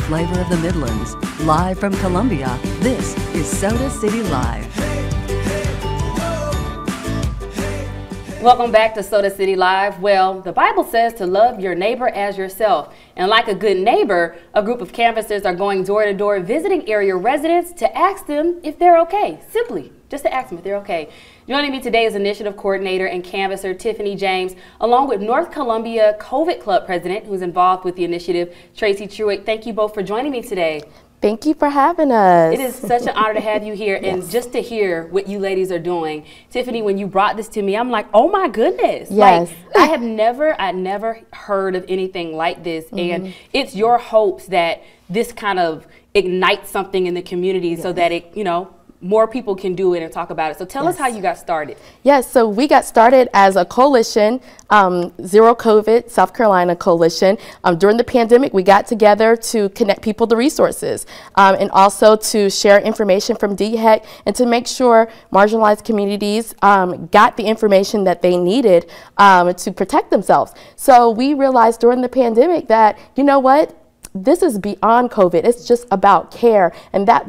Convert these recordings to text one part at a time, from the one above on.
flavor of the Midlands. Live from Columbia, this is Soda City Live. Welcome back to Soda City Live. Well, the Bible says to love your neighbor as yourself. And like a good neighbor, a group of canvassers are going door to door visiting area residents to ask them if they're okay. Simply, just to ask them if they're okay. Joining me today is Initiative Coordinator and Canvasser Tiffany James, along with North Columbia COVID Club President, who's involved with the initiative, Tracy Truitt. Thank you both for joining me today. Thank you for having us. It is such an honor to have you here and just to hear what you ladies are doing. Tiffany, when you brought this to me, I'm like, oh my goodness. Yes. Like, I never heard of anything like this. And it's your hopes that this kind of ignites something in the community so that it, more people can do it and talk about it. So tell us how you got started. Yes, so we got started as a coalition, Zero COVID South Carolina Coalition. During the pandemic, we got together to connect people to resources and also to share information from DHEC and to make sure marginalized communities got the information that they needed to protect themselves. So we realized during the pandemic that, you know what? This is beyond COVID. It's just about care. And that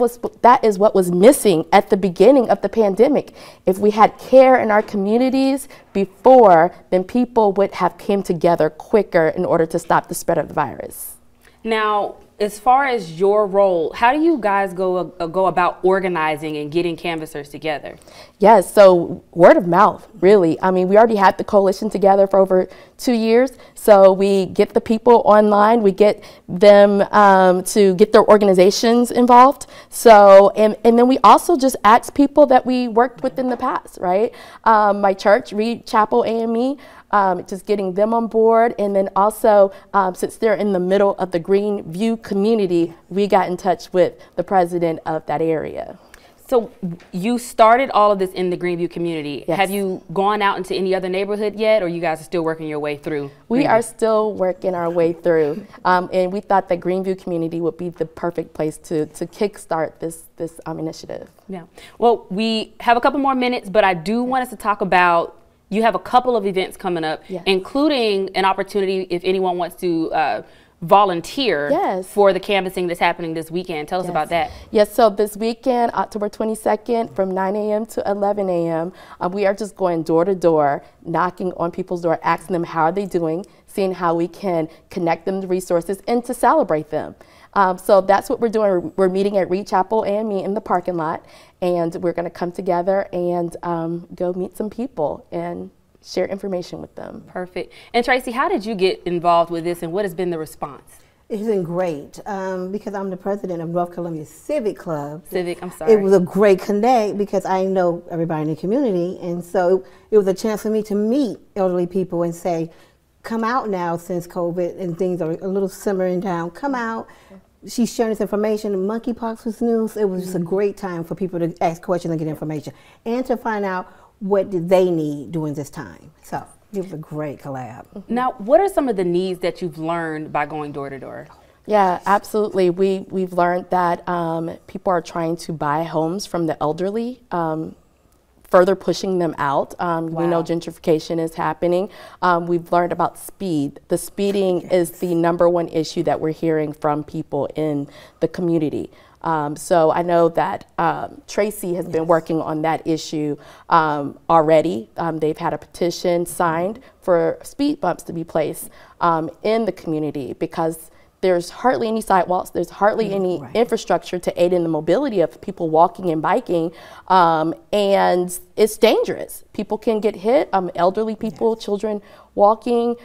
is what was missing at the beginning of the pandemic. If we had care in our communities before, then people would have came together quicker in order to stop the spread of the virus. Now, as far as your role, how do you guys go about organizing and getting canvassers together? Yes, so word of mouth, really. I mean, we already had the coalition together for over 2 years. So we get the people online, we get them to get their organizations involved. So, and then we also just ask people that we worked with in the past, right? My church, Reed Chapel AME, just getting them on board. And then also, since they're in the middle of the Greenview community, we got in touch with the president of that area. So you started all of this in the Greenview community. Yes. Have you gone out into any other neighborhood yet, or you guys are still working your way through? We are still working our way through, and we thought that Greenview community would be the perfect place to kickstart this initiative. Yeah. Well, we have a couple more minutes, but I do want us to talk about, you have a couple of events coming up, including an opportunity if anyone wants to volunteer for the canvassing that's happening this weekend. Tell us about that. Yes, so this weekend, October 22nd, from 9 a.m. to 11 a.m., we are just going door to door, knocking on people's door, asking them how are they doing, seeing how we can connect them to resources and to celebrate them. So that's what we're doing. We're meeting at Reed Chapel and me in the parking lot, and we're going to come together and go meet some people and share information with them. Perfect. And Tracy, how did you get involved with this, and what has been the response? It's been great because I'm the president of North Columbia Civic Club. I'm sorry. It was a great connect because I know everybody in the community, and so it was a chance for me to meet elderly people and say, come out now since COVID and things are a little simmering down. Come out. She's sharing this information. Monkeypox was news. It was just a great time for people to ask questions and get information and to find out what did they need during this time. So it was a great collab. Now, what are some of the needs that you've learned by going door to door? Yeah, absolutely. We've learned that people are trying to buy homes from the elderly, further pushing them out. We know gentrification is happening. We've learned about speed. The speeding is the #1 issue that we're hearing from people in the community. So I know that Tracy has been working on that issue already. They've had a petition signed for speed bumps to be placed in the community because there's hardly any sidewalks, there's hardly any infrastructure to aid in the mobility of people walking and biking, and it's dangerous. People can get hit, elderly people, children walking.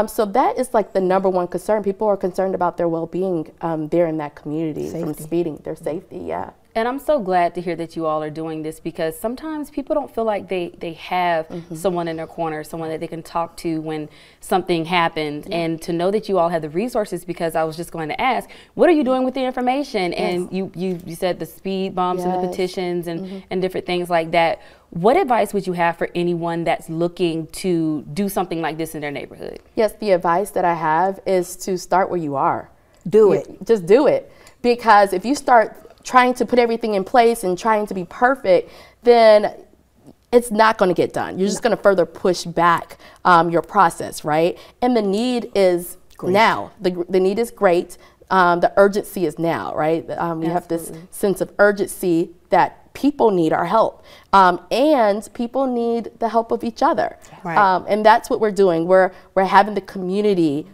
So that is like the #1 concern. People are concerned about their well-being there in that community from speeding, their safety, And I'm so glad to hear that you all are doing this because sometimes people don't feel like they have someone in their corner, someone that they can talk to when something happens. And to know that you all have the resources, because I was just going to ask, what are you doing with the information? And you said the speed bumps and the petitions and different things like that. What advice would you have for anyone that's looking to do something like this in their neighborhood? Yes, the advice that I have is to start where you are. Do it. Just do it. Because if you start trying to put everything in place and trying to be perfect, then it's not going to get done. You're just going to further push back your process, right? And the need is now. The need is great. the urgency is now, right? We have this sense of urgency that people need our help, and people need the help of each other. Right. And that's what we're doing. We're having the community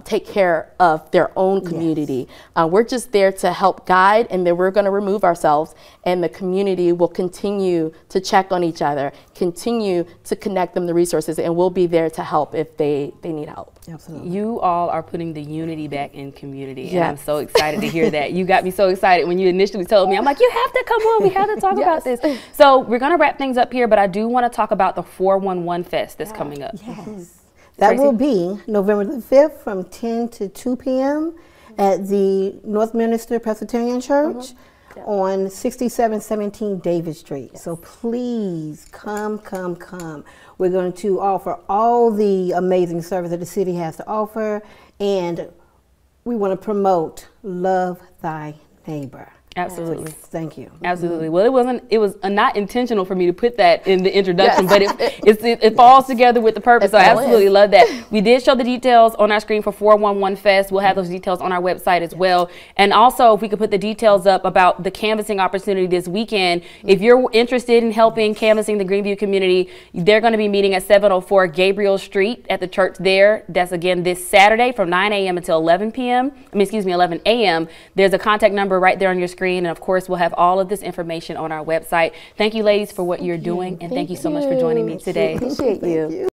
take care of their own community. We're just there to help guide, and then we're going to remove ourselves, and the community will continue to check on each other, continue to connect them to resources, and we'll be there to help if they need help. Absolutely. You all are putting the unity back in community, and I'm so excited to hear that. You got me so excited when you initially told me. I'm like, you have to come on. We have to talk about this. So we're going to wrap things up here, but I do want to talk about the 411 Fest that's coming up. Yes. That will be November the 5th from 10 to 2 p.m. at the Northminster Presbyterian Church on 6717 David Street. So please come, come, come. We're going to offer all the amazing service that the city has to offer, and we want to promote Love Thy Neighbor. Absolutely. Thank you. Absolutely. Well, it was not intentional for me to put that in the introduction, but it falls together with the purpose. So I absolutely love that. We did show the details on our screen for 411 Fest. We'll have those details on our website as well. And also, if we could put the details up about the canvassing opportunity this weekend, if you're interested in helping canvassing the Greenview community, they're going to be meeting at 704 Gabriel Street at the church there. That's again this Saturday from 9 a.m. until 11 p.m. 11 a.m. There's a contact number right there on your screen. And of course, we'll have all of this information on our website. Thank you, ladies, for what you're doing. And thank you so much for joining me today. Appreciate you.